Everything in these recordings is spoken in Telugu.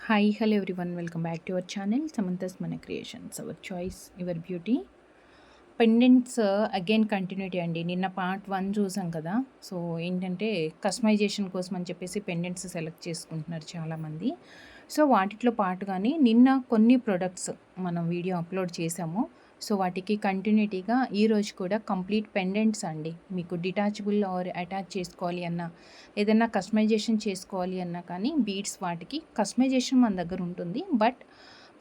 Hi, hello everyone. Welcome back to our channel, Samantha's Mana Creations. Our choice, your beauty. Pendants again continuity అండి. నిన్న పార్ట్ 1 చూసాం కదా. సో ఏంటంటే కస్టమైజేషన్ కోసం అని చెప్పేసి పెండెంట్స్ సెలెక్ట్ చేసుకుంటున్నారు చాలామంది. సో వాటిలో పాటుగానే నిన్న కొన్ని ప్రొడక్ట్స్ మనం వీడియో అప్లోడ్ చేసాము. సో వాటికి కంటిన్యూటీగా ఈరోజు కూడా కంప్లీట్ పెండెంట్స్ అండి. మీకు డిటాచబుల్ ఆర్ అటాచ్ చేసుకోవాలి అన్నా, ఏదైనా కస్టమైజేషన్ చేసుకోవాలి అన్నా కానీ బీడ్స్ వాటికి కస్టమైజేషన్ మన దగ్గర ఉంటుంది. బట్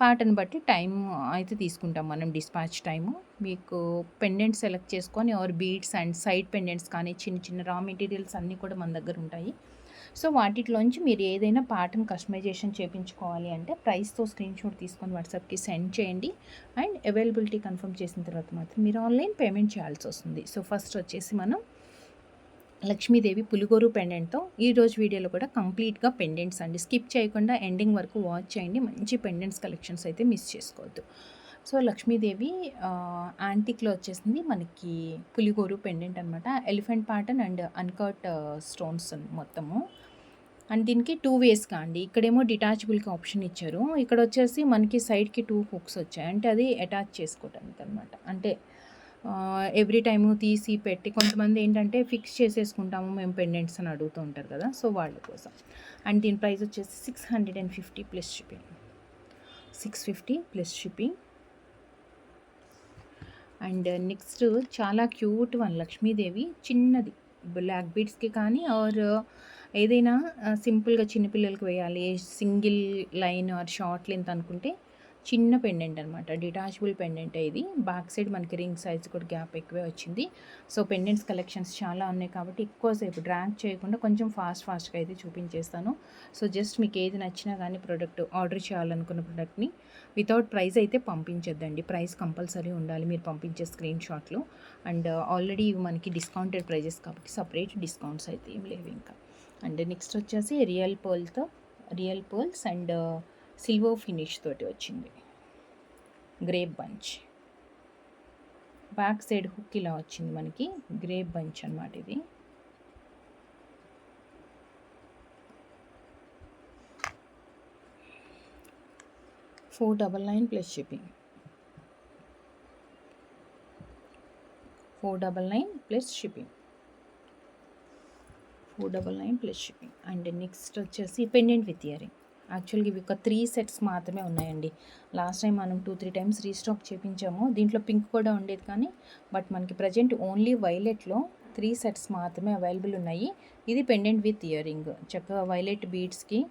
పాటను బట్టి టైం అయితే తీసుకుంటాం మనం, డిస్పాచ్ టైము. మీకు పెండెంట్ సెలెక్ట్ చేసుకొని or beads and side pendants కానీ చిన్న చిన్న రా మెటీరియల్స్ అన్నీ కూడా మన దగ్గర ఉంటాయి. సో వాటిలోంచి మీరు ఏదైనా పాటను కస్టమైజేషన్ చేయించుకోవాలి అంటే ప్రైస్తో స్క్రీన్ షాట్ తీసుకొని వాట్సాప్కి సెండ్ చేయండి. అండ్ అవైలబిలిటీ కన్ఫర్మ్ చేసిన తర్వాత మాత్రం మీరు ఆన్లైన్ పేమెంట్ చేయాల్సి వస్తుంది. సో ఫస్ట్ వచ్చేసి మనం లక్ష్మీదేవి పులిగోరు పెండెంట్తో ఈరోజు వీడియోలో కూడా కంప్లీట్గా పెండెంట్స్ అండి. స్కిప్ చేయకుండా ఎండింగ్ వరకు వాచ్ చేయండి. మంచి పెండెంట్స్ కలెక్షన్స్ అయితే మిస్ చేసుకోవద్దు. సో లక్ష్మీదేవి యాంటిక్లో వచ్చేసింది మనకి పులిగోరు పెండెంట్ అనమాట. Elephant pattern and uncut stones మొత్తము. అండ్ దీనికి 2 వేస్గా అండి. ఇక్కడేమో డిటాచబుల్కి ఆప్షన్ ఇచ్చారు. ఇక్కడ వచ్చేసి మనకి సైడ్కి 2 హుక్స్ వచ్చాయి. అంటే అది అటాచ్ చేసుకోవడానికి అనమాట. అంటే ఎవ్రీ టైము తీసి పెట్టి కొంతమంది ఏంటంటే ఫిక్స్ చేసేసుకుంటాము మేము పెండెంట్స్ అని అడుగుతూ ఉంటారు కదా. సో వాళ్ళ కోసం. అండ్ దీని ప్రైస్ వచ్చేసి 650 plus shipping. 650 plus shipping. And next చాలా క్యూట్ వన్ లక్ష్మీదేవి చిన్నది బ్లాక్ బీడ్స్కి కానీ ఆర్ ఏదైనా సింపుల్గా చిన్నపిల్లలకి వేయాలి, single line or short length అనుకుంటే చిన్న పెండెంట్ అనమాట. డిటాచబుల్ పెండెంట్ ఇది. బ్యాక్ సైడ్ మనకి రింగ్ సైజ్ కూడా గ్యాప్ ఎక్కువే వచ్చింది. సో పెండెంట్స్ కలెక్షన్స్ చాలా ఉన్నాయి కాబట్టి ఎక్కువసేపు డ్రాగ్ చేయకుండా కొంచెం ఫాస్ట్గా అయితే చూపించేస్తాను. సో జస్ట్ మీకు ఏది నచ్చినా కానీ ప్రోడక్ట్ ఆర్డర్ చేయాలనుకున్న ప్రోడక్ట్ని వితౌట్ ప్రైస్ అయితే పంపించొద్దండి. ప్రైస్ కంపల్సరీ ఉండాలి మీరు పంపించే స్క్రీన్ షాట్లో. అండ్ ఆల్రెడీ ఇవి మనకి డిస్కౌంటెడ్ ప్రైజెస్ కాబట్టి సపరేట్ డిస్కౌంట్స్ అయితే ఏం లేవు ఇంకా. అండ్ నెక్స్ట్ వచ్చేసి real pearls and silver finish తోటి వచ్చింది grape bunch. Back side hook ఇలా వచ్చింది మనకి. గ్రేప్ బంచ్ అనమాట ఇది. $499 plus shipping. 499 plus shipping. 499 plus shipping. And next వచ్చేసి పెండెంట్ విత్ ఇయరింగ్. యాక్చువల్గా ఇవి ఒక 3 సెట్స్ మాత్రమే ఉన్నాయండి. లాస్ట్ టైం మనం 2-3 టైమ్స్ రీస్టాక్ చేయించాము. దీంట్లో పింక్ కూడా ఉండేది కానీ బట్ మనకి ప్రజెంట్ ఓన్లీ వైలెట్లో 3 సెట్స్ మాత్రమే అవైలబుల్ ఉన్నాయి. ఇది పెండెంట్ విత్ ఇయరింగ్. చక్కగా వైలెట్ బీడ్స్కి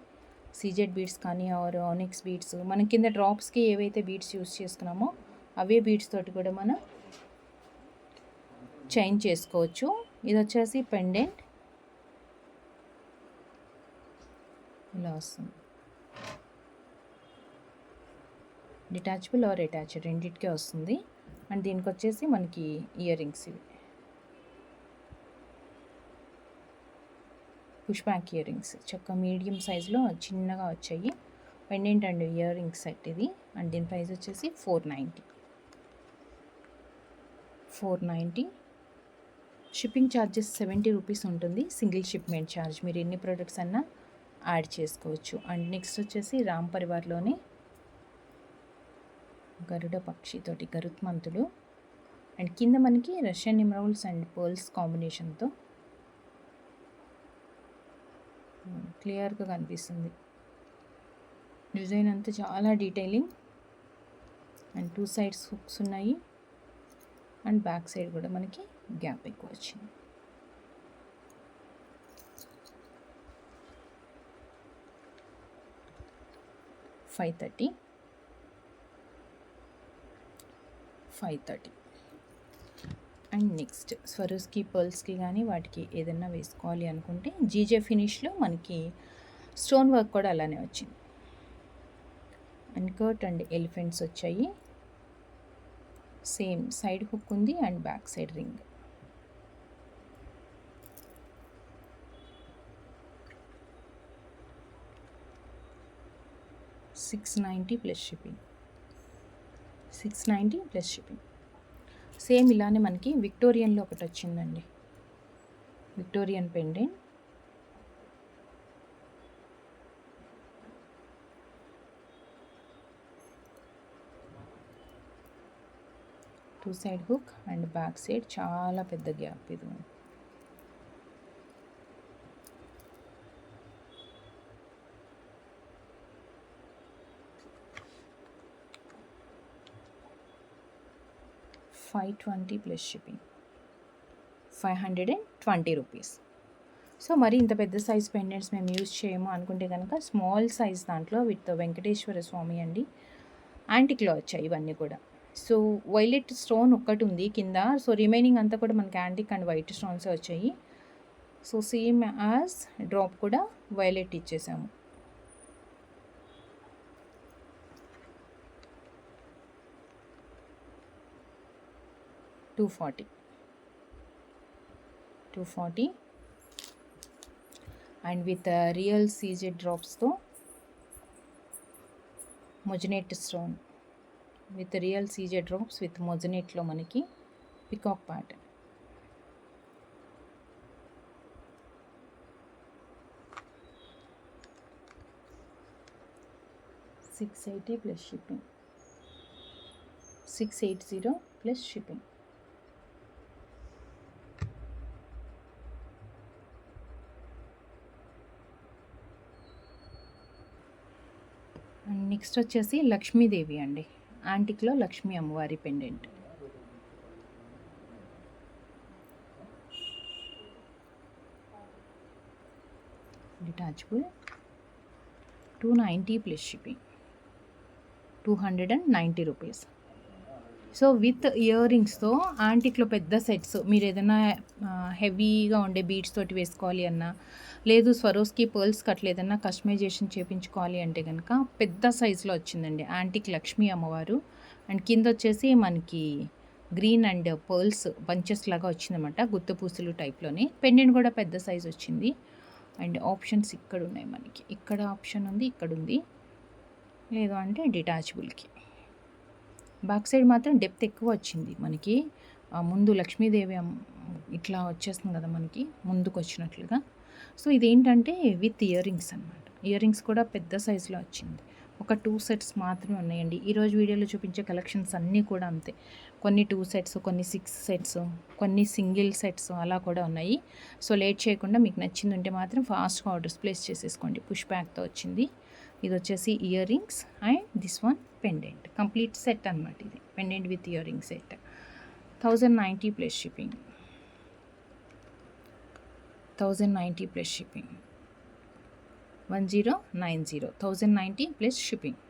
సీజెడ్ బీడ్స్ కానీ ఆర్ ఆనిక్స్ బీడ్స్ మనం కింద డ్రాప్స్కి ఏవైతే బీడ్స్ యూస్ చేసుకున్నామో అవే బీడ్స్ తోటి కూడా మనం చైన్ చేసుకోవచ్చు. ఇది వచ్చేసి పెండెంట్ ఇలా వస్తుంది. డిటాచబుల్ ఆర్ అటాచ్ రెండింటికే వస్తుంది. అండ్ దీనికి వచ్చేసి మనకి ఇయర్ రింగ్స్ ఇవి పుష్ బ్యాక్ ఇయర్ రింగ్స్ చక్క మీడియం సైజులో చిన్నగా వచ్చాయి. Pendant and ear rings set ఇది. అండ్ దీని ప్రైస్ వచ్చేసి 490. షిప్పింగ్ ఛార్జెస్ 70 రూపీస్ ఉంటుంది. Single shipment charge. మీరు ఎన్ని ప్రోడక్ట్స్ అన్నా యాడ్ చేసుకోవచ్చు. అండ్ నెక్స్ట్ వచ్చేసి రామ్ పరివార్లోనే గరుడ పక్షితోటి గరుత్మంతుడు. అండ్ కింద మనకి రష్యన్ ఎమరాల్డ్స్ అండ్ పర్ల్స్ కాంబినేషన్తో క్లియర్గా కనిపిస్తుంది. డిజైన్ అంతా చాలా డీటెయిలింగ్. అండ్ 2 సైడ్స్ హుక్స్ ఉన్నాయి. అండ్ బ్యాక్ సైడ్ కూడా మనకి గ్యాప్ ఎక్కువ వచ్చింది. $530. అండ్ నెక్స్ట్ స్వరూస్కి పర్ల్స్కి కానీ వాటికి ఏదైనా వేసుకోవాలి అనుకుంటే జీజే ఫినిష్లో మనకి స్టోన్ వర్క్ కూడా అలానే వచ్చింది. అన్కట్ అండ్ ఎలిఫెంట్స్ వచ్చాయి. సేమ్ సైడ్ హుక్ ఉంది and back side ring. $690 plus shipping. 690 plus shipping. Same ఇలానే మనకి విక్టోరియన్లో ఒకటి వచ్చిందండి. Victorian pendant two side hook and back side చాలా పెద్ద గ్యాప్ ఇది. 520 ప్లస్ షిప్పింగ్, 520 రూపీస్. సో మరి ఇంత పెద్ద సైజ్ పెండెంట్స్ మేము యూజ్ చేయము అనుకుంటే కనుక స్మాల్ సైజ్ దాంట్లో విత్ వెంకటేశ్వర స్వామి అండి యాంటిక్లో వచ్చాయి ఇవన్నీ కూడా. సో వైలెట్ స్టోన్ ఒక్కటి ఉంది కింద, సో రిమైనింగ్ అంతా కూడా మనకి యాంటిక్ అండ్ వైట్ స్టోన్స్ వచ్చాయి. సో సేమ్ యాజ్ డ్రాప్ కూడా వైలెట్ ఇచ్చేసాము. Two forty and with real CZ డ్రాప్స్తో moissanite stone with real CZ drops with మొజనేట్లో మనకి peacock pattern. $680 plus shipping, 680 plus shipping. And next వచ్చేసి లక్ష్మీదేవి అండి, యాంటిక్లో లక్ష్మీ అమ్మవారి pendant. Detachable, 290 plus shipping, 290 rupees. So with ఇయర్ రింగ్స్తో యాంటిక్లో పెద్ద సెట్స్ మీరు ఏదైనా హెవీగా ఉండే బీడ్స్ తోటి వేసుకోవాలి అన్నా, లేదు స్వరోస్కి పర్ల్స్ కట్ ఏదన్నా కస్టమైజేషన్ చేయించుకోవాలి అంటే కనుక పెద్ద సైజులో వచ్చిందండి యాంటిక్ లక్ష్మీ అమ్మవారు. అండ్ కింద వచ్చేసి మనకి గ్రీన్ అండ్ పర్ల్స్ బంచెస్ లాగా వచ్చిందన్నమాట, గుత్తపూసలు టైప్లోనే. పెండెంట్ కూడా పెద్ద సైజ్ వచ్చింది. అండ్ ఆప్షన్స్ ఇక్కడ ఉన్నాయి మనకి, ఇక్కడ ఆప్షన్ ఉంది, ఇక్కడ ఉంది, లేదు అంటే డిటాచబుల్కి. బ్యాక్ సైడ్ మాత్రం డెప్త్ ఎక్కువ వచ్చింది మనకి. ముందు లక్ష్మీదేవి ఇట్లా వచ్చేస్తుంది కదా మనకి ముందుకు వచ్చినట్లుగా. సో ఇదేంటంటే విత్ ఇయర్ రింగ్స్ అనమాట. ఇయర్ రింగ్స్ కూడా పెద్ద సైజులో వచ్చింది. ఒక 2 సెట్స్ మాత్రమే ఉన్నాయండి. ఈరోజు వీడియోలో చూపించే కలెక్షన్స్ అన్నీ కూడా అంతే. కొన్ని 2 సెట్స్, కొన్ని 6 సెట్స్, కొన్ని సింగిల్ సెట్స్ అలా కూడా ఉన్నాయి. సో లేట్ చేయకుండా మీకు నచ్చింది ఉంటే మాత్రం ఫాస్ట్గా ఆర్డర్స్ ప్లేస్ చేసేసుకోండి. పుష్ బ్యాక్తో వచ్చింది. ఇది వచ్చేసి ear rings and this one pendant, complete set అనమాట. ఇది pendant with earring set, 1090 plus shipping, 1090 plus shipping, 1090, 1090 plus shipping.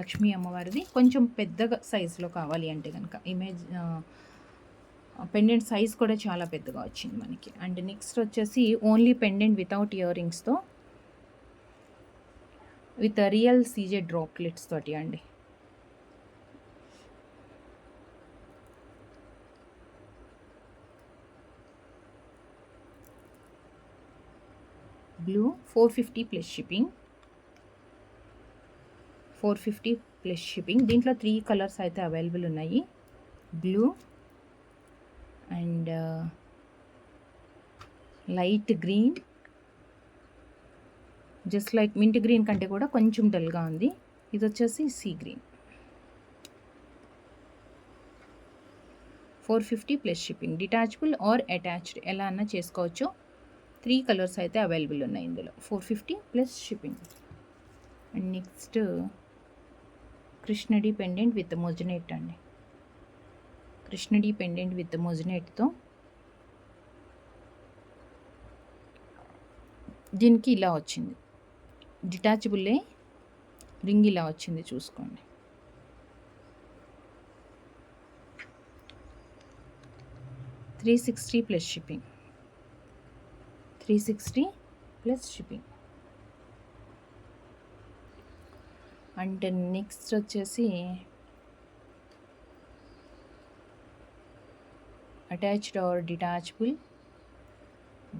Lakshmi అమ్మవారిది కొంచెం పెద్దగా సైజులో కావాలి అంటే కనుక ఇమేజ్ పెండెంట్ సైజ్ కూడా చాలా పెద్దగా వచ్చింది మనకి. అండ్ నెక్స్ట్ వచ్చేసి ఓన్లీ పెండెంట్ వితౌట్ ఇయర్ రింగ్స్తో విత్ రియల్ సీజెడ్ డ్రాప్లెట్స్ తోటి అండి. Blue, 450 plus shipping, 450 plus shipping. దీంట్లో 3 కలర్స్ అయితే అవైలబుల్ ఉన్నాయి. Blue and light green, just like mint green కంటే కూడా కొంచెం డల్గా ఉంది. ఇది వచ్చేసి sea green, 450 plus shipping. Detachable or attached ఎలా అన్నా చేసుకోవచ్చు. 3 కలర్స్ అయితే అవైలబుల్ ఉన్నాయి ఇందులో, 450 ప్లస్ షిప్పింగ్. అండ్ నెక్స్ట్ కృష్ణడి పెండెంట్ విత్ మొజనేట్ అండి, కృష్ణడి పెండెంట్ విత్ మొజనేట్తో దీనికి ఇలా వచ్చింది. డిటాచబుల్లే రింగ్ ఇలా వచ్చింది చూసుకోండి. $360 plus shipping, 360 plus shipping. And next వచ్చేసి attached or detachable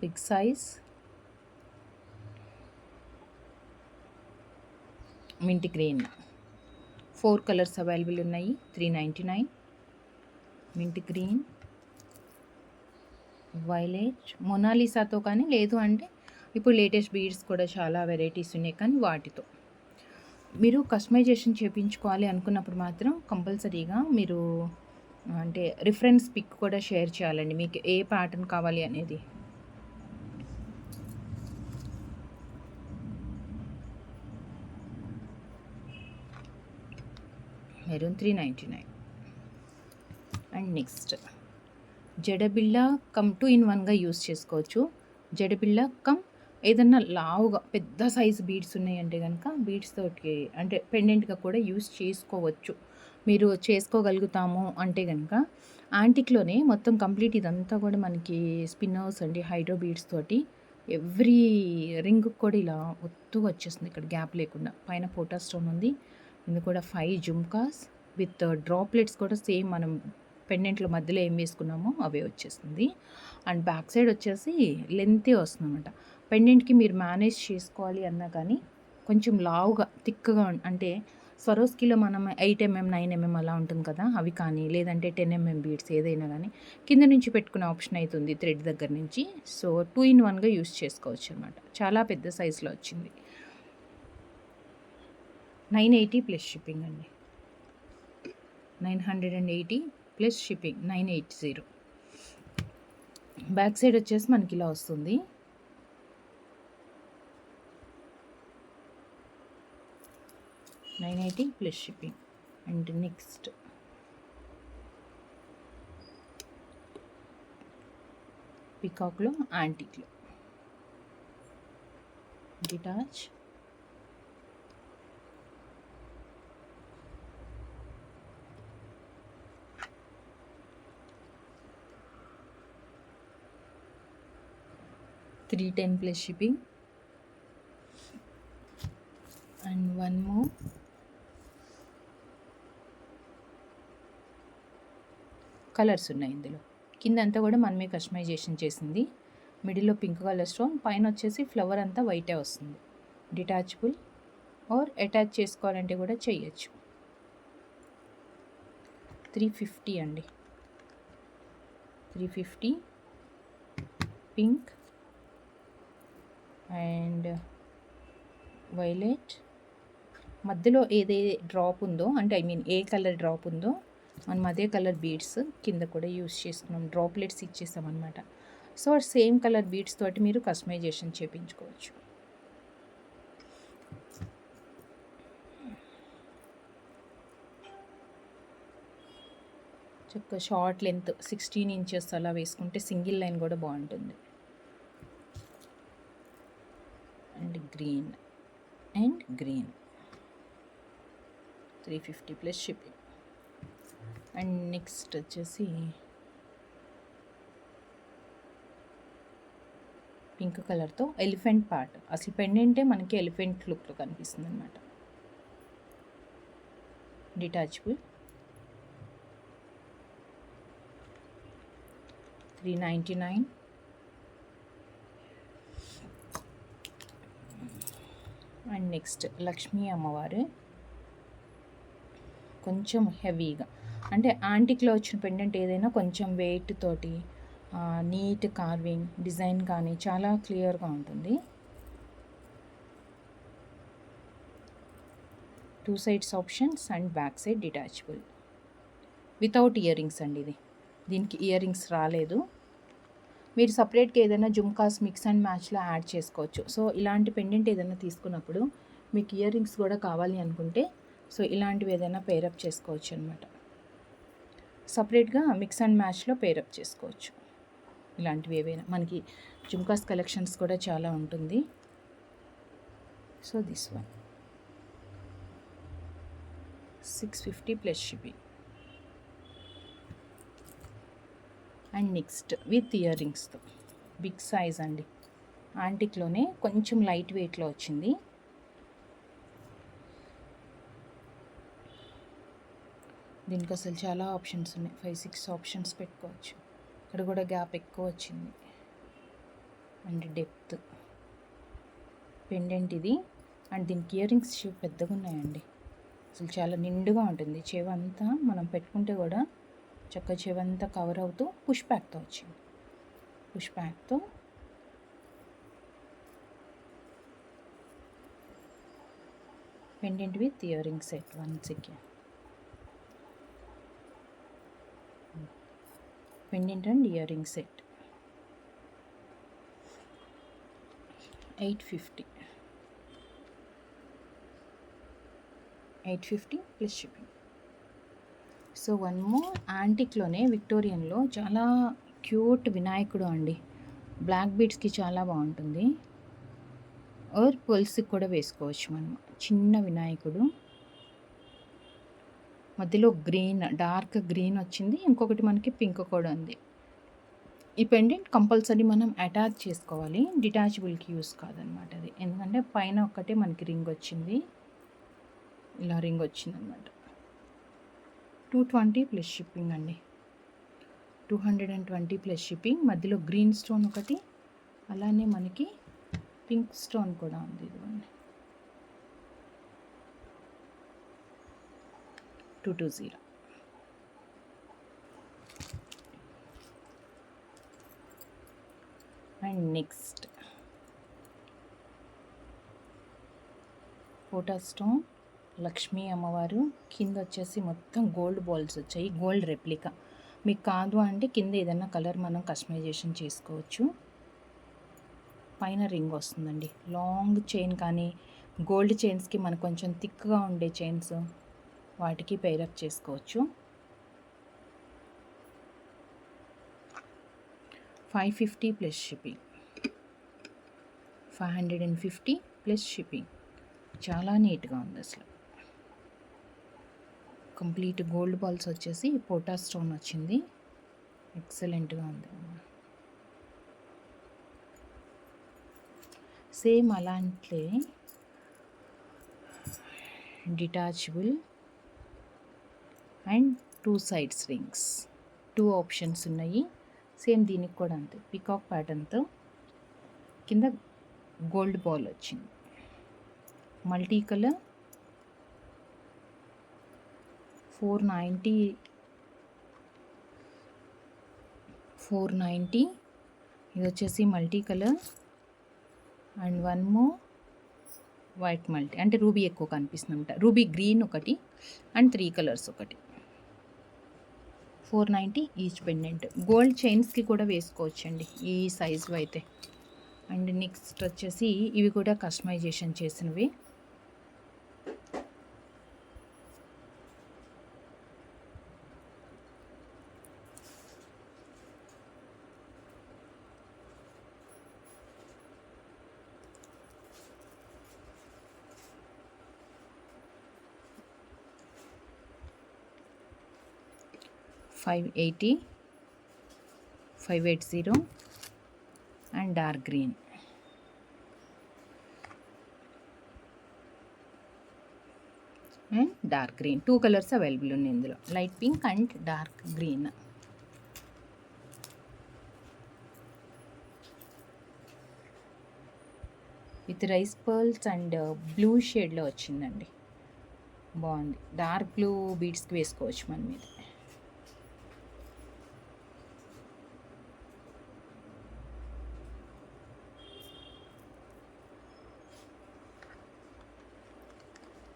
big size mint green, 4 colours available ఉన్నాయి, 399. మింట్ గ్రీన్, వైలెట్, మొనాలిసాతో కానీ లేదు అంటే ఇప్పుడు లేటెస్ట్ బీడ్స్ కూడా చాలా వెరైటీస్ ఉన్నాయి కానీ వాటితో మీరు కస్టమైజేషన్ చేయించుకోవాలి అనుకున్నప్పుడు మాత్రం కంపల్సరీగా మీరు అంటే రిఫరెన్స్ పిక్ కూడా షేర్ చేయాలండి మీకు ఏ ప్యాటర్న్ కావాలి అనేది. మెరూన్ 399. అండ్ నెక్స్ట్ జడబిళ్ళ కమ్ 2 in 1గా యూస్ చేసుకోవచ్చు. జడబిళ్ళ కమ్ ఏదన్నా లావుగా పెద్ద సైజు బీడ్స్ ఉన్నాయంటే కనుక బీడ్స్ తోటి అంటే పెండెంట్గా కూడా యూస్ చేసుకోవచ్చు. మీరు చేసుకోగలుగుతాము అంటే కనుక యాంటిక్లోనే మొత్తం కంప్లీట్ ఇదంతా కూడా మనకి స్పిన్నర్స్ అండి హైడ్రో బీడ్స్ తోటి ఎవ్రీ రింగ్ కూడా ఇలా ఒత్తుగా వచ్చేస్తుంది. ఇక్కడ గ్యాప్ లేకుండా పైన పోటా స్టోన్ ఉంది. ఇది కూడా 5 జుమ్కాస్ విత్ డ్రాప్లెట్స్ కూడా సేమ్ మనం పెండెంట్లో మధ్యలో ఏం వేసుకున్నామో అవే వచ్చేస్తుంది. అండ్ బ్యాక్ సైడ్ వచ్చేసి లెంతే వస్తుంది అనమాట. పెండెంట్కి మీరు మేనేజ్ చేసుకోవాలి అన్నా కానీ కొంచెం లావుగా థిక్గా అంటే స్వరోస్కిలో మనం 8mm 9mm అలా ఉంటుంది కదా, అవి కానీ లేదంటే 10mm బీడ్స్ ఏదైనా కానీ కింద నుంచి పెట్టుకునే ఆప్షన్ అవుతుంది థ్రెడ్ దగ్గర నుంచి. సో 2 in 1గా యూస్ చేసుకోవచ్చు అనమాట. చాలా పెద్ద సైజులో వచ్చింది. 980 ప్లస్ షిప్పింగ్ అండి. 980 ప్లస్ షిప్పింగ్ 980. బ్యాక్ సైడ్ వచ్చేసి మనకి ఇలా వస్తుంది. $980 ప్లస్ షిప్పింగ్. అండ్ నెక్స్ట్ పికాక్లో యాంటిక్లో detach $310 plus shipping. And one more colours ఉన్నాయి ఇందులో. కింద అంతా కూడా మనమే కస్టమైజేషన్ చేసింది. మిడిల్లో పింక్ కలర్ స్టోన్, పైన వచ్చేసి ఫ్లవర్ అంతా వైటే వస్తుంది. డిటాచబుల్ ఆర్ అటాచ్ చేసుకోవాలంటే కూడా చేయొచ్చు. 350 అండి. 350 పింక్ అండ్ వైలెట్. మధ్యలో ఏదే డ్రాప్ ఉందో అంటే ఏ కలర్ డ్రాప్ ఉందో మనం అదే కలర్ బీడ్స్ కింద కూడా యూస్ చేసుకున్నాం. డ్రాప్లెట్స్ ఇచ్చేసాం అనమాట. సో సేమ్ కలర్ బీడ్స్ తోటి మీరు కస్టమైజేషన్ చేయించుకోవచ్చు. చక్క షార్ట్ లెంత్ 16 inches అలా వేసుకుంటే సింగిల్ లైన్ కూడా బాగుంటుంది. And green 350 plus shipping. And next వచ్చేసి పింక్ కలర్తో ఎలిఫెంట్ పార్ట్. అసలు పెండెంటే మనకి ఎలిఫెంట్ లుక్లో కనిపిస్తుంది అనమాట. డిటాచబుల్ 399. అండ్ నెక్స్ట్ లక్ష్మీ అమ్మవారు కొంచెం హెవీగా అంటే యాంటిక్లో వచ్చిన పెండెంట్ ఏదైనా కొంచెం వెయిట్ తోటి నీట్ కార్వింగ్ డిజైన్ కానీ చాలా క్లియర్గా ఉంటుంది. 2 sides options and back side detachable without ear rings అండి. దీనికి ఇయర్ రింగ్స్ రాలేదు. మీరు సపరేట్గా ఏదైనా జుమ్కాస్ మిక్స్ అండ్ మ్యాచ్లో యాడ్ చేసుకోవచ్చు. సో ఇలాంటి పెండెంట్ ఏదైనా తీసుకున్నప్పుడు మీకు ఇయర్ రింగ్స్ కూడా కావాలి అనుకుంటే సో ఇలాంటివి ఏదైనా పేరప్ చేసుకోవచ్చు అనమాట. సపరేట్గా మిక్స్ అండ్ మ్యాచ్లో పేరప్ చేసుకోవచ్చు. ఇలాంటివి ఏవైనా మనకి జుమ్కాస్ కలెక్షన్స్ కూడా చాలా ఉంటుంది. So this one 650 plus shipping. And next with ఇయర్ రింగ్స్తో బిగ్ సైజ్ అండి. యాంటిక్లోనే కొంచెం లైట్ వెయిట్లో వచ్చింది. దీనికి అసలు చాలా ఆప్షన్స్ ఉన్నాయి. 5-6 ఆప్షన్స్ పెట్టుకోవచ్చు. ఇక్కడ కూడా గ్యాప్ ఎక్కువ వచ్చింది. అండ్ డెప్త్ పెండెంట్ ఇది. అండ్ దీనికి ఇయర్ రింగ్స్ పెద్దగా ఉన్నాయండి. అసలు చాలా నిండుగా ఉంటుంది. చెవంతా మనం పెట్టుకుంటే కూడా చక్క చెవంతా కవర్ అవుతూ పుష్ బ్యాక్తో వచ్చింది. పుష్ బ్యాక్తో pendant with earring set 1 second. Pendant and earring set 850 plus shipping. So one more యాంటిక్లోనే విక్టోరియన్లో చాలా క్యూట్ వినాయకుడు అండి. బ్లాక్ బీడ్స్కి చాలా బాగుంటుంది. ఆర్ పర్ల్స్కి కూడా వేసుకోవచ్చు మనం. చిన్న వినాయకుడు, మధ్యలో గ్రీన్, డార్క్ గ్రీన్ వచ్చింది. ఇంకొకటి మనకి పింక్ కూడా ఉంది. ఈ పెండెంట్ కంపల్సరీ మనం అటాచ్ చేసుకోవాలి, డిటాచబుల్కి యూస్ కాదనమాట అది. ఎందుకంటే పైన ఒక్కటే మనకి రింగ్ వచ్చింది, ఇలా రింగ్ వచ్చిందనమాట. 220 ప్లస్ షిప్పింగ్ అండి. 220 ప్లస్ షిప్పింగ్. మధ్యలో గ్రీన్ స్టోన్ ఒకటి, అలానే మనకి పింక్ స్టోన్ కూడా ఉంది. ఇదిగోండి 220. And next photo stone Lakshmi అమ్మవారు. కింద వచ్చేసి మొత్తం గోల్డ్ బాల్స్ వచ్చాయి, గోల్డ్ రెప్లికా. మీకు కాదు అంటే కింద ఏదైనా కలర్ మనం కస్టమైజేషన్ చేసుకోవచ్చు. పైన రింగ్ వస్తుందండి. లాంగ్ చైన్ కానీ గోల్డ్ చైన్స్కి మనకు కొంచెం థిక్గా ఉండే చైన్స్, వాటికి పేరప్ చేసుకోవచ్చు. 550 ప్లస్ షిప్పింగ్. 550 plus shipping. చాలా నీట్గా ఉంది అసలు. కంప్లీట్ గోల్డ్ బాల్స్ వచ్చేసి పోటా స్టోన్ వచ్చింది. ఎక్సలెంట్గా ఉంది. సేమ్ అలాంటి detachable and 2 sides rings, 2 options ఉన్నాయి. సేమ్ దీనికి కూడా అంతే, పికాక్ ప్యాటర్న్తో కింద గోల్డ్ బాల్ వచ్చింది. Multi colour 490. ఇది వచ్చేసి multi colour and one more white multi, అంటే రూబీ ఎక్కువ కనిపిస్తుందంట. రూబీ గ్రీన్ ఒకటి అండ్ 3 కలర్స్ ఒకటి. 490 ఈచ్ పెండెంట్. గోల్డ్ చైన్స్కి కూడా వేసుకోవచ్చండి ఈ సైజులో అయితే. అండ్ నెక్స్ట్ వచ్చేసి ఇవి కూడా కస్టమైజేషన్ చేసినవి. $580 and dark green. And dark green 2 colours available ఉన్నాయి ఇందులో, light pink and dark green. With rice pearls and blue షేడ్లో వచ్చిందండి. బాగుంది. డార్క్ బ్లూ బీడ్స్కి వేసుకోవచ్చు మన మీద.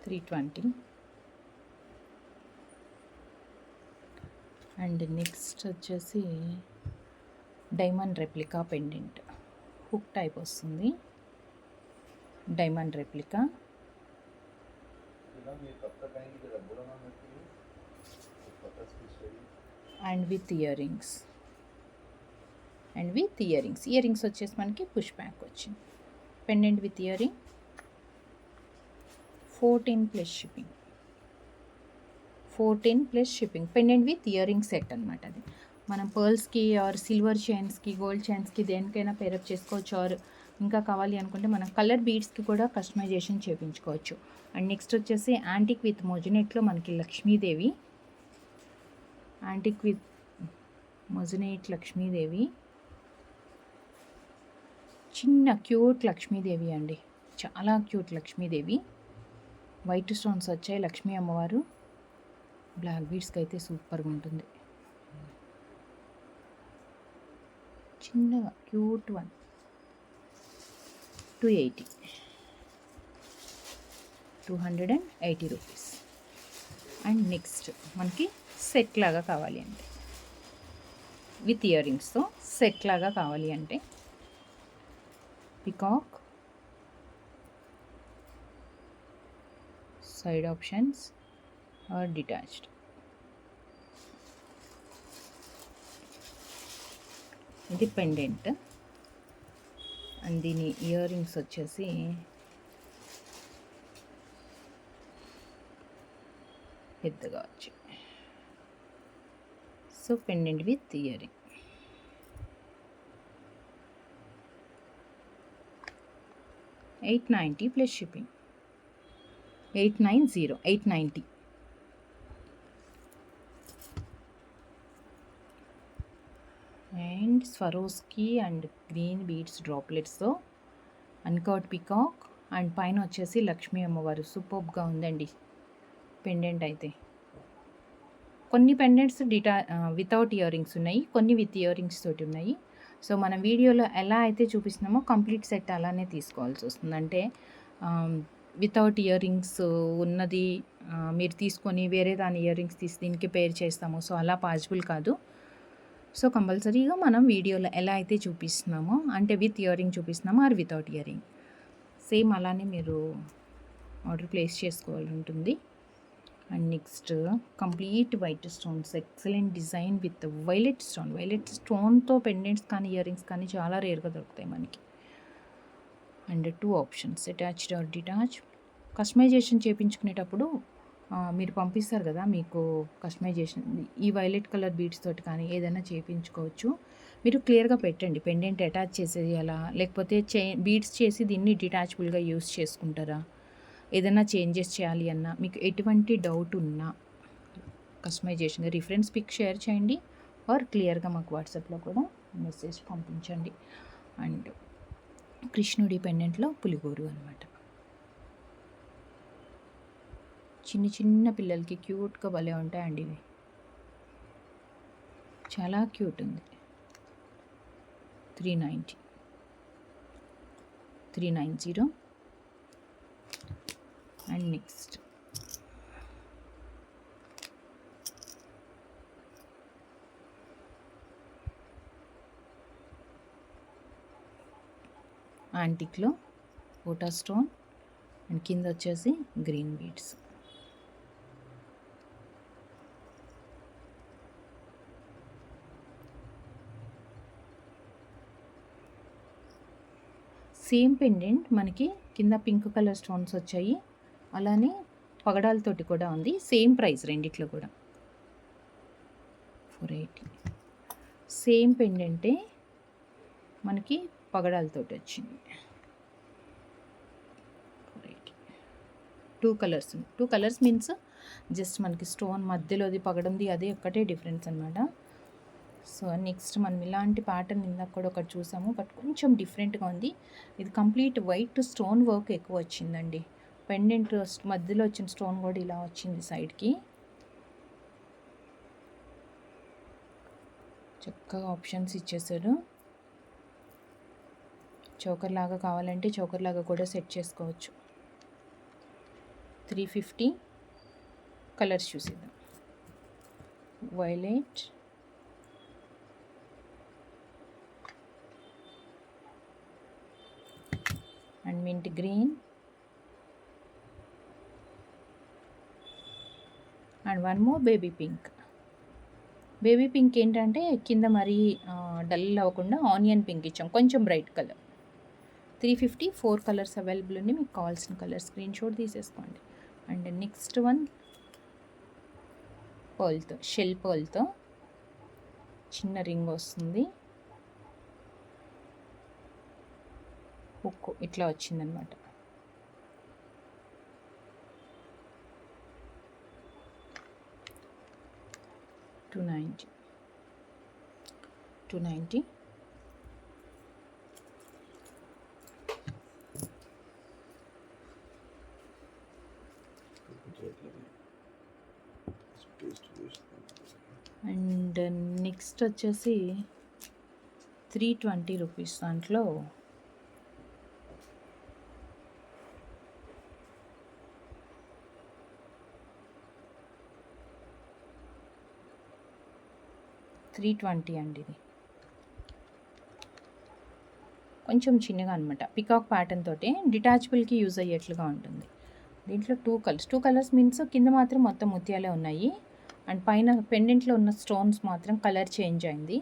$320. అండ్ నెక్స్ట్ వచ్చేసి diamond replica pendant, hook type వస్తుంది. Diamond replica and with earrings. Earrings వచ్చేసి మనకి పుష్ బ్యాక్ వచ్చింది. Pendant with earring 14 plus shipping. 14 plus shipping. Pendant with earring set అనమాట. అది మనం పర్ల్స్కి ఆర్ సిల్వర్ చైన్స్కి, గోల్డ్ చైన్స్కి దేనికైనా పేరప్ చేసుకోవచ్చు. ఆర్ ఇంకా కావాలి అనుకుంటే మనం కలర్ బీడ్స్కి కూడా కస్టమైజేషన్ చేయించుకోవచ్చు. అండ్ నెక్స్ట్ వచ్చేసి యాంటిక్ విత్ మొజినేట్లో మనకి లక్ష్మీదేవి. యాంటిక్ విత్ మొజినేట్ లక్ష్మీదేవి, చిన్న క్యూట్ లక్ష్మీదేవి అండి. చాలా క్యూట్ లక్ష్మీదేవి. వైట్ స్టోన్స్ వచ్చాయి. లక్ష్మీ అమ్మవారు. బ్లాక్ బీడ్స్కి అయితే సూపర్గా ఉంటుంది. చిన్నగా cute one. 280 rupees. And next మనకి సెట్ లాగా కావాలి అంటే విత్ ఇయర్ రింగ్స్తో సెట్ లాగా కావాలి అంటే peacock, side options or detached. ఇది పెండెంట్ అండ్ దీని ఇయర్ రింగ్స్ వచ్చేసి పెద్దగా వచ్చాయి. So pendant with earring. $890 plus shipping. 890. And Swarovski and green beads డ్రాప్లెట్స్తో అన్కట్ పికాక్ అండ్ పైన వచ్చేసి లక్ష్మీ అమ్మవారు. సూపర్గా ఉందండి పెండెంట్ అయితే. కొన్ని పెండెంట్స్ వితౌట్ ఇయర్ రింగ్స్ ఉన్నాయి, కొన్ని విత్ ఇయర్ రింగ్స్ తోటి ఉన్నాయి. సో మనం వీడియోలో ఎలా అయితే చూపిస్తున్నామో కంప్లీట్ సెట్ అలానే తీసుకోవాల్సి వస్తుంది. అంటే వితౌట్ ఇయర్ రింగ్స్ ఉన్నది మీరు తీసుకొని వేరే దాని ఇయర్ రింగ్స్ తీసి దీనికి పేర్ చేస్తాము. సో అలా పాసిబుల్ కాదు. సో కంపల్సరీగా మనం వీడియోలో ఎలా అయితే చూపిస్తున్నామో, అంటే విత్ ఇయర్ రింగ్ చూపిస్తున్నామో or without earring same అలానే మీరు ఆర్డర్ ప్లేస్ చేసుకోవాలి ఉంటుంది. And next complete white stones, excellent design with violet స్టోన్తో పెండెంట్స్ కానీ ఇయర్ రింగ్స్ కానీ చాలా రేర్గా దొరుకుతాయి మనకి. And 2 options, attached or detach. Customization చేయించుకునేటప్పుడు మీరు పంపిస్తారు కదా, మీకు కస్టమైజేషన్ ఈ వైలెట్ కలర్ బీడ్స్ తోటి కానీ ఏదైనా చేయించుకోవచ్చు. మీరు క్లియర్గా పెట్టండి, పెండెంట్ అటాచ్ చేసేయాలా లేకపోతే బీడ్స్ చేసి దీన్ని డిటాచబుల్గా యూస్ చేసుకుంటారా, ఏదైనా చేంజెస్ చేయాలి అన్నా, మీకు ఎటువంటి డౌట్ ఉన్నా కస్టమైజేషన్గా రిఫరెన్స్ పిక్ షేర్ చేయండి ఆర్ క్లియర్గా మాకు వాట్సాప్లో కూడా మెసేజ్ పంపించండి. అండ్ కృష్ణుడి పెండెంట్లో పులిగోరు అనమాట. చిన్న పిల్లలకి క్యూట్గా భలే ఉంటాయండి ఇవి, చాలా క్యూట్ ఉంది. 390. అండ్ నెక్స్ట్ యాంటిక్లో ఓటా స్టోన్ అండ్ కింద వచ్చేసి గ్రీన్ బీడ్స్. సేమ్ పెండెంట్ మనకి కింద పింక్ కలర్ స్టోన్స్ వచ్చాయి, అలానే పగడాలతోటి కూడా ఉంది. సేమ్ ప్రైస్ రెండిట్లో కూడా 480. సేమ్ పెండెంటే మనకి పగడాలతోటి వచ్చింది. 480. 2 కలర్స్ మీన్స్ జస్ట్ మనకి స్టోన్ మధ్యలోది పగడంది అదే ఒక్కటే డిఫరెన్స్ అనమాట. సో నెక్స్ట్ మనం ఇలాంటి ప్యాటర్న్ ఇందాక కూడా ఒకటి చూసాము, బట్ కొంచెం డిఫరెంట్గా ఉంది. ఇది కంప్లీట్ వైట్ స్టోన్ వర్క్ ఎక్కువ వచ్చిందండి. పెండెంట్ మధ్యలో వచ్చిన స్టోన్ కూడా ఇలా వచ్చింది సైడ్కి. చక్కగా ఆప్షన్స్ ఇచ్చేసారు. చోకర్ లాగా కావాలంటే చోకర్ లాగా కూడా సెట్ చేసుకోవచ్చు. 350. కలర్స్ చూసేద్దాం. Violet, and mint green and one more baby pink. Baby pink ఏంటంటే కింద మరీ డల్ అవ్వకుండా ఆనియన్ పింక్ ఇచ్చాం, కొంచెం బ్రైట్ కలర్. 350. 4 కలర్స్ అవైలబుల్ ఉంది. మీకు కావాల్సిన కలర్ స్క్రీన్ షాట్ తీసేసుకోండి. అండ్ నెక్స్ట్ వన్ పర్ల్తో, షెల్ పర్ల్తో చిన్న రింగ్ వస్తుంది, హుక్ ఇట్లా వచ్చిందనమాట. $290. అండ్ నెక్స్ట్ వచ్చేసి 320 రూపీస్. దాంట్లో 320 అండి ఇది. కొంచెం చిన్నగా అనమాట. పికాక్ ప్యాటర్న్ తోటి డిటాచబుల్కి యూజ్ అయ్యేట్లుగా ఉంటుంది. దీంట్లో టూ కలర్స్ మీన్స్ కింద మాత్రం మొత్తం ముత్యాలే ఉన్నాయి. అండ్ పైన పెండెంట్లో ఉన్న స్టోన్స్ మాత్రం కలర్ చేంజ్ అయింది.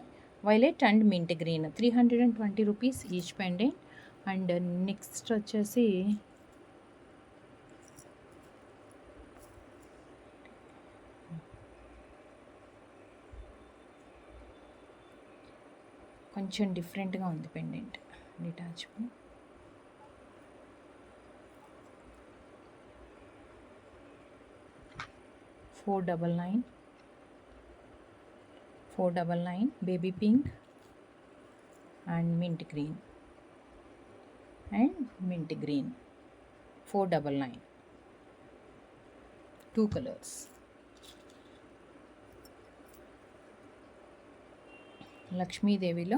Violet and mint green. 320 rupees each pendant. And next వచ్చేసి కొంచెం డిఫరెంట్గా ఉంది pendant, detachable. $499 baby pink and mint green $499. 2 colours. లక్ష్మీదేవిలో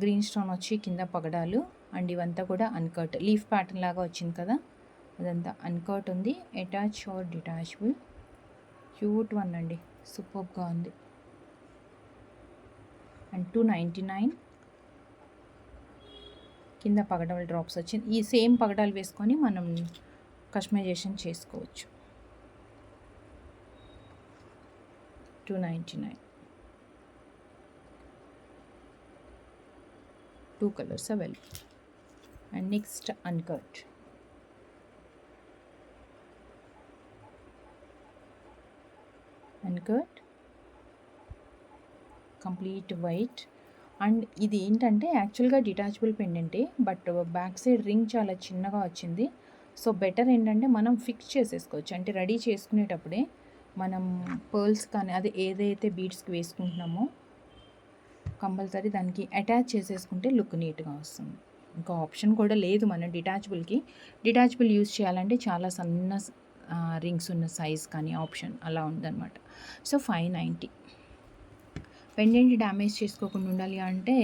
గ్రీన్ స్టోన్ వచ్చి కింద పగడాలు అండ్ ఇవంతా కూడా అన్కట్ లీఫ్ ప్యాటర్న్ లాగా వచ్చింది కదా, అదంతా అన్కట్ ఉంది. Attach or detachable. Cute one అండి, సూపర్గా ఉంది. అండ్ 299 కింద పగడాలు డ్రాప్స్ వచ్చింది. ఈ సేమ్ పగడాలు వేసుకొని మనం కస్టమైజేషన్ చేసుకోవచ్చు. 299. 2 colours available. And next uncut. Complete white. And ఇది ఏంటంటే యాక్చువల్గా డిటాచబుల్ పెండెంటే, బట్ బ్యాక్ సైడ్ రింగ్ చాలా చిన్నగా వచ్చింది. సో బెటర్ ఏంటంటే మనం ఫిక్స్ చేసేసుకోవచ్చు. అంటే రెడీ చేసుకునేటప్పుడే మనం పర్ల్స్ కానీ అది ఏదైతే బీడ్స్కి వేసుకుంటున్నామో కంపల్సరీ దానికి అటాచ్ చేసేసుకుంటే లుక్ నీట్గా వస్తుంది. ఇంకా ఆప్షన్ కూడా లేదు మనం డిటాచబుల్ యూజ్ చేయాలంటే చాలా సన్న రింగ్స్ ఉన్న సైజ్ కానీ ఆప్షన్ అలా ఉందన్నమాట. సో 590. పెండెంట్ డ్యామేజ్ చేసుకోకుండా ఉండాలి అంటే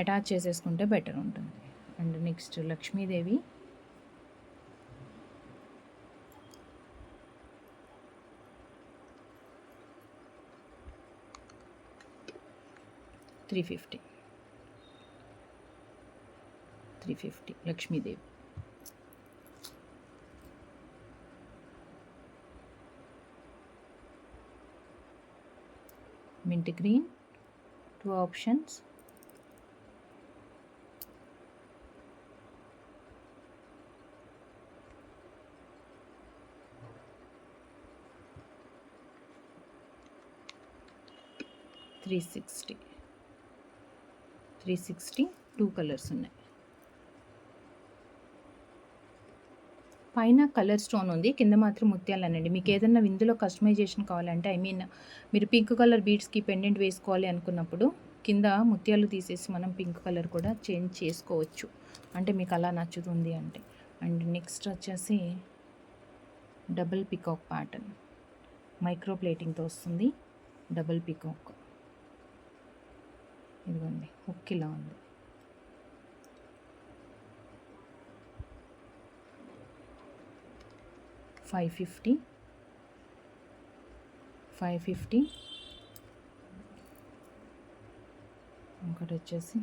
అటాచ్ చేసేసుకుంటే బెటర్ ఉంటుంది. And next Lakshmidevi. $350 Lakshmidevi. Mint green. 2 options. $360. 2 colours ఉన్నాయి. పైన కలర్ స్టోన్ ఉంది, కింద మాత్రం ముత్యాలనండి. మీకు ఏదైనా ఇందులో కస్టమైజేషన్ కావాలంటే మీరు పింక్ కలర్ బీడ్స్కి పెండెంట్ వేసుకోవాలి అనుకున్నప్పుడు కింద ముత్యాలు తీసేసి మనం పింక్ కలర్ కూడా చేంజ్ చేసుకోవచ్చు, అంటే మీకు అలా నచ్చుతుంది అంటే. అండ్ నెక్స్ట్ వచ్చేసి డబుల్ పికాక్ ప్యాటర్న్, మైక్రో ప్లేటింగ్తో వస్తుంది. డబుల్ పికాక్ ఇదిగోండి, హుక్ ఇలా ఉంది. $550. ఇంకోటి వచ్చేసి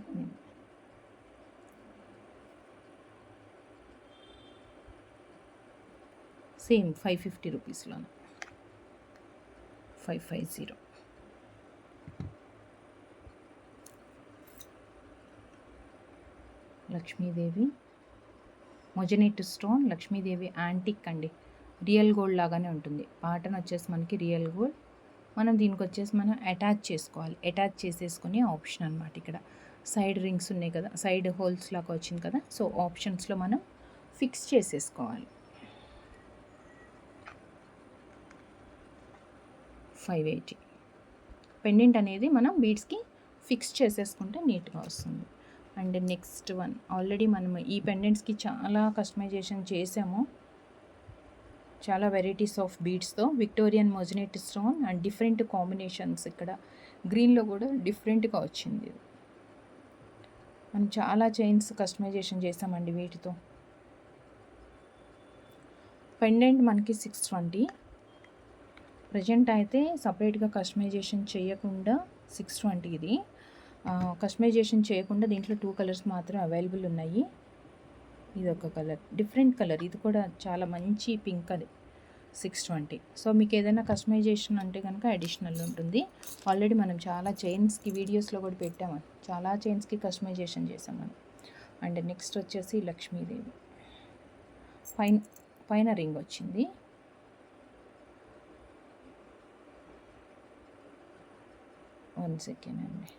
same 550 రూపీస్లోనే 550. Lakshmidevi మొజనెట్ stone. Lakshmidevi antique అండి, రియల్ గోల్డ్ లాగానే ఉంటుంది. ప్యాటర్న్ వచ్చేసి మనకి రియల్ గోల్డ్. మనం దీనికి వచ్చేసి మనం అటాచ్ చేసుకోవాలి. అటాచ్ చేసేసుకుని ఆప్షన్ అనమాట. ఇక్కడ సైడ్ రింగ్స్ ఉన్నాయి కదా, సైడ్ హోల్స్ లాగా వచ్చింది కదా, సో ఆప్షన్స్లో మనం ఫిక్స్ చేసేసుకోవాలి. 580. పెండెంట్ అనేది మనం బీడ్స్కి ఫిక్స్ చేసేసుకుంటే నీట్గా వస్తుంది. అండ్ నెక్స్ట్ వన్, ఆల్రెడీ మనం ఈ పెండెంట్స్కి చాలా కస్టమైజేషన్ చేసాము, చాలా వెరైటీస్ ఆఫ్ బీడ్స్తో. Victorian moissanite stone and different combinations. ఇక్కడ గ్రీన్లో కూడా డిఫరెంట్గా వచ్చింది. మనం చాలా చైన్స్ కస్టమైజేషన్ చేసామండి వీటితో. పెండెంట్ మనకి 620. ప్రజెంట్ అయితే సపరేట్గా కస్టమైజేషన్ చేయకుండా 620 ఇది. కస్టమైజేషన్ చేయకుండా దీంట్లో 2 కలర్స్ మాత్రం అవైలబుల్ ఉన్నాయి. ఇదొక కలర్, డిఫరెంట్ కలర్, ఇది కూడా చాలా మంచి పింక్ అది 620. సో మీకు ఏదైనా కస్టమైజేషన్ అంటే కనుక అడిషనల్ ఉంటుంది. ఆల్రెడీ మనం చాలా చైన్స్కి వీడియోస్లో కూడా పెట్టాము, చాలా చైన్స్కి కస్టమైజేషన్ చేసాం మనం. అండ్ నెక్స్ట్ వచ్చేసి లక్ష్మీదేవి పైన పైన రింగ్ వచ్చింది. వన్ సెకండ్ అండి.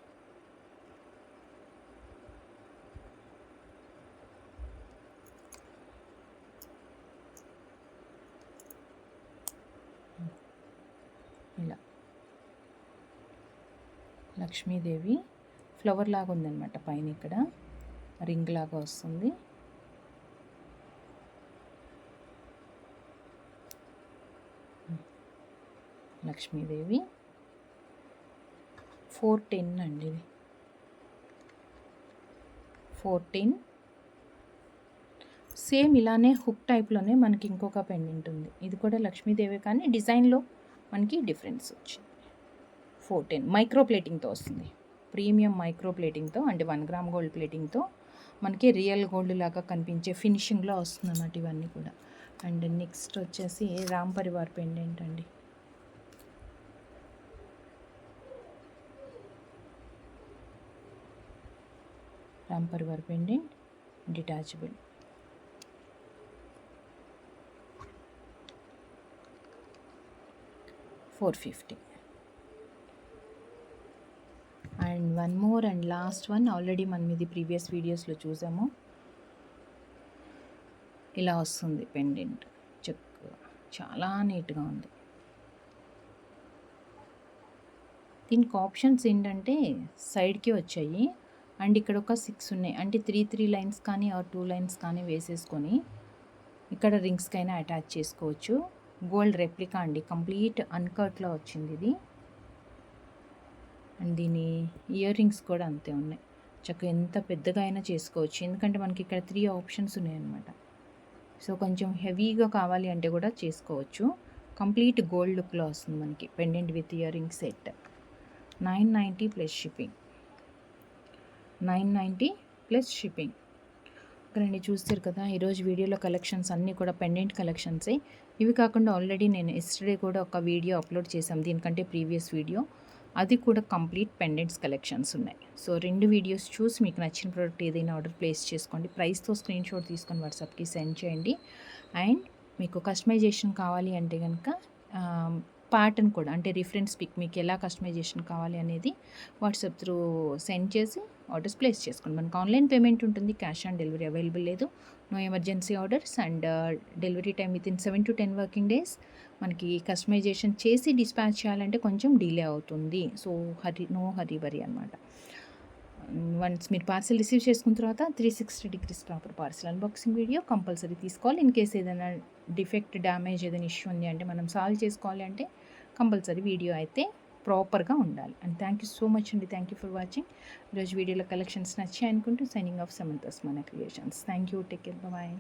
ఇలా లక్ష్మీదేవి ఫ్లవర్ లాగా ఉందన్నమాట, పైన ఇక్కడ రింగ్ లాగా వస్తుంది. లక్ష్మీదేవి 410 అండి, ఇది 410. సేమ్ ఇలానే హుక్ టైప్లోనే మనకి ఇంకొక పెండెంట్ ఉంది, ఇది కూడా లక్ష్మీదేవి కానీ డిజైన్లో మనకి డిఫరెన్స్ వచ్చింది. 410 మైక్రో ప్లేటింగ్తో వస్తుంది, ప్రీమియం మైక్రో ప్లేటింగ్తో, అంటే 1 గ్రామ్ గోల్డ్ ప్లేటింగ్తో మనకి రియల్ గోల్డ్ లాగా కనిపించే ఫినిషింగ్లో వస్తుంది అన్నమాట ఇవన్నీ కూడా. అండ్ నెక్స్ట్ వచ్చేసి రామ్ పరివార్ పెండెంట్ అండి. Ram Parivar pendant detachable. $450. And one more and last one, already మనం ఇది ప్రీవియస్ వీడియోస్లో చూసాము. ఇలా వస్తుంది పెండెంట్, చెక్ చాలా నీట్గా ఉంది. దీనికి ఆప్షన్స్ ఏంటంటే సైడ్కి వచ్చాయి, అండ్ ఇక్కడ ఒక 6 ఉన్నాయి, అంటే 3 లైన్స్ కానీ ఆర్ 2 లైన్స్ కానీ వేసేసుకొని ఇక్కడ రింగ్స్కైనా అటాచ్ చేసుకోవచ్చు. గోల్డ్ రెప్లికా అండి, కంప్లీట్ అన్కట్లో వచ్చింది ఇది. అండ్ దీని ఇయర్ రింగ్స్ కూడా అంతే ఉన్నాయి, చక్కగా ఎంత పెద్దగా అయినా చేసుకోవచ్చు, ఎందుకంటే మనకి ఇక్కడ 3 ఆప్షన్స్ ఉన్నాయన్నమాట. సో కొంచెం హెవీగా కావాలి అంటే కూడా చేసుకోవచ్చు. కంప్లీట్ గోల్డ్ లుక్లో వస్తుంది మనకి pendant with earring set. 990 plus shipping, 990 plus shipping. ఇక్కడ చూస్తారు కదా, ఈరోజు వీడియోలో కలెక్షన్స్ అన్నీ కూడా పెండెంట్ కలెక్షన్సే. ఇవి కాకుండా ఆల్రెడీ నేను ఎస్టర్డే కూడా ఒక వీడియో అప్లోడ్ చేశాం, దీనికంటే ప్రీవియస్ వీడియో, అది కూడా కంప్లీట్ పెండెంట్స్ కలెక్షన్స్ ఉన్నాయి. సో 2 వీడియోస్ చూసి మీకు నచ్చిన ప్రోడక్ట్ ఏదైనా ఆర్డర్ ప్లేస్ చేసుకోండి, ప్రైస్తో స్క్రీన్ షాట్ తీసుకొని వాట్సాప్కి సెండ్ చేయండి. అండ్ మీకు కస్టమైజేషన్ కావాలి అంటే కనుక ప్యాటర్న్ కూడా, అంటే రిఫరెన్స్ పిక్ మీకు ఎలా కస్టమైజేషన్ కావాలి అనేది వాట్సాప్ త్రూ సెండ్ చేసి ఆర్డర్స్ ప్లేస్ చేసుకోండి. మనకు ఆన్లైన్ పేమెంట్ ఉంటుంది, క్యాష్ ఆన్ డెలివరీ అవైలబుల్ లేదు. No emergency orders and delivery time within 7 to 10 working days. మనకి కస్టమైజేషన్ చేసి డిస్పాచ్ చేయాలంటే కొంచెం డిలే అవుతుంది. సో నో హరీ అనమాట. వన్స్ మీరు పార్సిల్ రిసీవ్ చేసుకున్న తర్వాత 360 degrees proper parcel unboxing video compulsory తీసుకోవాలి. ఇన్ కేస్ ఏదైనా డిఫెక్ట్, డ్యామేజ్, ఏదైనా ఇష్యూ ఉంది అంటే మనం సాల్వ్ చేసుకోవాలి అంటే కంపల్సరీ వీడియో అయితే ప్రాపర్గా ఉండాలి. And thank you so much అండి, థ్యాంక్ యూ ఫర్ వాచింగ్. ఈరోజు వీడియోలో కలెక్షన్స్ నచ్చాయి అనుకుంటూ సైనింగ్ ఆఫ్ సమంతస్ మన creations. Thank you, take care, bye.